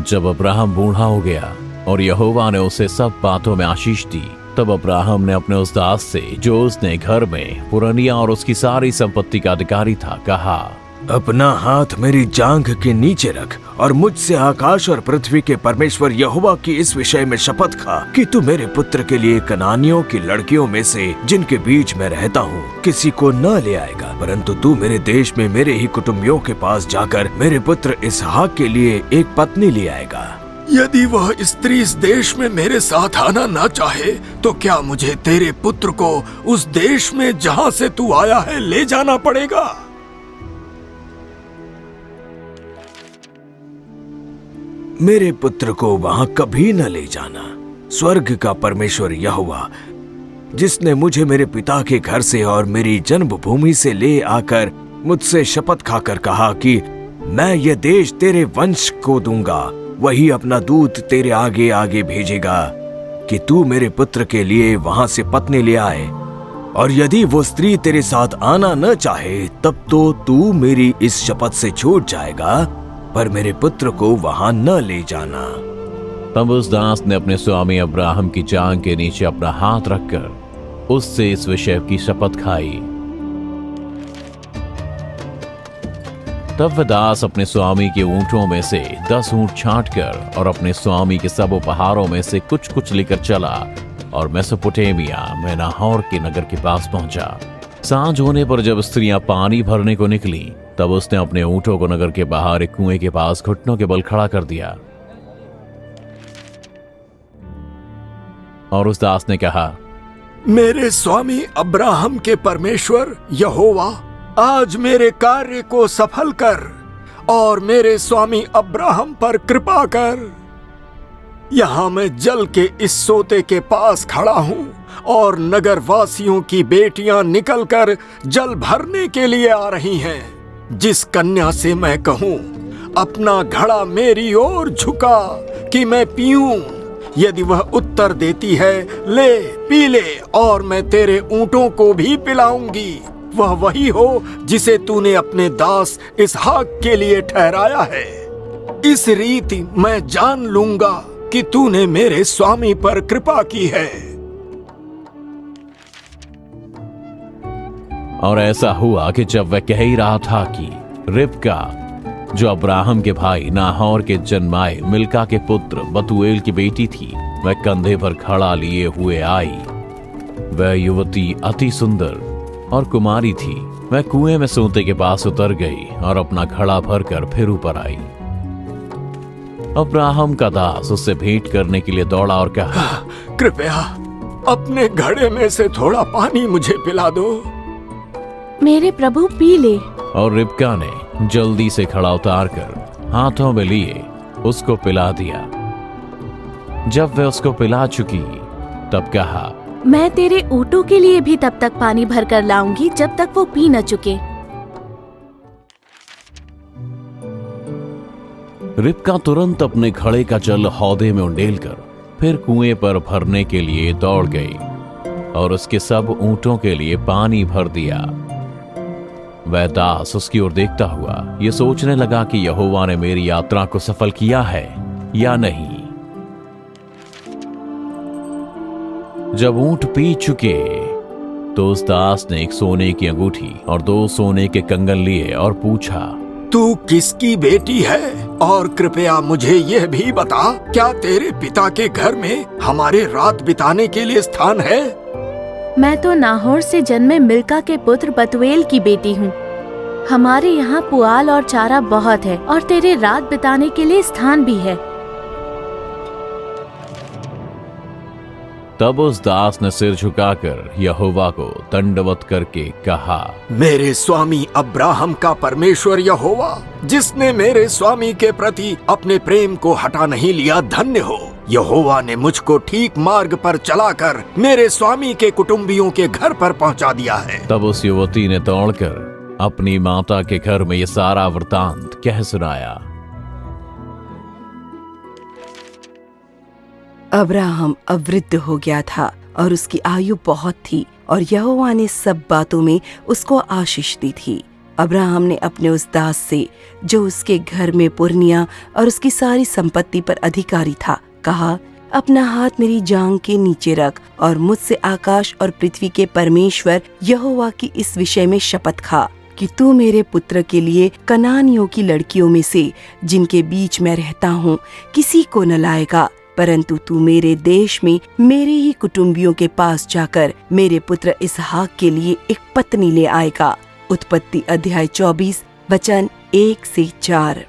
जब अब्राहम बूढ़ा हो गया और यहोवा ने उसे सब बातों में आशीष दी, तब अब्राहम ने अपने उस दास से, जो उसने घर में पुरनिया और उसकी सारी संपत्ति का अधिकारी था, कहा, अपना हाथ मेरी जांघ के नीचे रख और मुझसे आकाश और पृथ्वी के परमेश्वर यहोवा की इस विषय में शपथ खा कि तू मेरे पुत्र के लिए कनानियों की लड़कियों में से, जिनके बीच में रहता हूँ, किसी को न ले आएगा, परंतु तू मेरे देश में मेरे ही कुटुंबियों के पास जाकर मेरे पुत्र इसहाक के लिए एक पत्नी ले आएगा। यदि वह स्त्री इस देश में मेरे साथ आना ना चाहे, तो क्या मुझे तेरे पुत्र को उस देश में जहाँ से तू आया है ले जाना पड़ेगा? मेरे पुत्र को वहां कभी न ले जाना। स्वर्ग का परमेश्वर यहोवा, जिसने मुझे मेरे पिता के घर से और मेरी जन्मभूमि से ले आकर मुझसे शपथ खाकर कहा कि मैं यह देश तेरे वंश को दूंगा, वही अपना दूत तेरे आगे आगे भेजेगा कि तू मेरे पुत्र के लिए वहां से पत्नी ले आए। और यदि वो स्त्री तेरे साथ आना न चाहे, तब तो तू मेरी इस शपथ से छूट जाएगा, पर मेरे पुत्र को वहां न ले जाना। तब उस दास ने अपने स्वामी अब्राहम की जांघ के नीचे अपना हाथ रखकर उससे इस विषय की शपथ खाई। तब वह दास अपने स्वामी के ऊंटों में से 10 ऊंट छांटकर और अपने स्वामी के सब उपहारों में से कुछ कुछ लेकर चला और मेसोपोटामिया में नाहोर के नगर के पास पहुंचा। सांझ होने पर जब स्त्रियां पानी भरने को निकली, तब उसने अपने ऊंटों को नगर के बाहर एक कुएं के पास घुटनों के बल खड़ा कर दिया। और उस दास ने कहा, मेरे स्वामी अब्राहम के परमेश्वर यहोवा, आज मेरे कार्य को सफल कर और मेरे स्वामी अब्राहम पर कृपा कर। यहाँ मैं जल के इस सोते के पास खड़ा हूँ और नगर वासियों की बेटियां निकलकर जल भरने के लिए आ रही हैं। जिस कन्या से मैं कहूँ, अपना घड़ा मेरी ओर झुका कि मैं पीऊं, यदि वह उत्तर देती है, ले पी ले और मैं तेरे ऊंटों को भी पिलाऊंगी, वह वही हो जिसे तूने अपने दास इसहाक के लिए ठहराया है। इस रीति मैं जान लूंगा कि तूने मेरे स्वामी पर कृपा की है। और ऐसा हुआ कि जब वह कह ही रहा था कि रिबका, जो अब्राहम के भाई नाहोर के जन्माए मिल्का के पुत्र बतूएल की बेटी थी, वह कंधे पर खड़ा लिए हुए आई। वह युवती अति सुंदर और कुमारी थी। वह कुएं में सोते के पास उतर गई और अपना घड़ा भरकर फिर ऊपर आई। अब्राहम का दास उससे भेंट करने के लिए दौड़ा और कहा, कृपया अपने घड़े में से थोड़ा पानी मुझे पिला दो। मेरे प्रभु पी ले। और रिबका ने जल्दी से घड़ा उतारकर हाथों में लिए उसको पिला दिया। जब वह उसको पिला चुकी, तब कहा, मैं तेरे ऊँटों के लिए भी तब तक पानी भर कर लाऊंगी जब तक वो पी न चुके। रिबका तुरंत अपने घड़े का जल हौदे में उंडेलकर फिर कुएं पर भरने के लिए दौड़ गई और उसके सब ऊंटों के लिए पानी भर दिया। वह दास उसकी ओर देखता हुआ ये सोचने लगा कि यहोवा ने मेरी यात्रा को सफल किया है या नहीं। जब ऊंट पी चुके, तो उस दास ने एक सोने की अंगूठी और 2 सोने के कंगन लिए और पूछा, तू किसकी बेटी है? और कृपया मुझे यह भी बता, क्या तेरे पिता के घर में हमारे रात बिताने के लिए स्थान है? मैं तो नाहोर से जन्मे मिल्का के पुत्र बतूएल की बेटी हूँ। हमारे यहाँ पुआल और चारा बहुत है और तेरे रात बिताने के लिए स्थान भी है। तब उस दास ने सिर झुकाकर यहोवा को दंडवत करके कहा, मेरे स्वामी अब्राहम का परमेश्वर यहोवा, जिसने मेरे स्वामी के प्रति अपने प्रेम को हटा नहीं लिया, धन्य हो। यहोवा ने मुझको ठीक मार्ग पर चलाकर मेरे स्वामी के कुटुंबियों के घर पर पहुंचा दिया है। तब उस युवती ने दौड़कर अपनी माता के घर में ये सारा वृतांत कह सुनाया। अब्राहम अब वृद्ध हो गया था और उसकी आयु बहुत थी, और यहोवा ने सब बातों में उसको आशीष दी थी। अब्राहम ने अपने उस दास से, जो उसके घर में पुरनिया और उसकी सारी संपत्ति पर अधिकारी था, कहा, अपना हाथ मेरी जांघ के नीचे रख और मुझसे आकाश और पृथ्वी के परमेश्वर यहोवा की इस विषय में शपथ खा कि तू मेरे पुत्र के लिए कनानियों की लड़कियों में से, जिनके बीच मैं रहता हूँ, किसी को न लाएगा, परंतु तू मेरे देश में मेरे ही कुटुंबियों के पास जाकर मेरे पुत्र इसहाक के लिए एक पत्नी ले आएगा। उत्पत्ति अध्याय 24 वचन 1 से 4।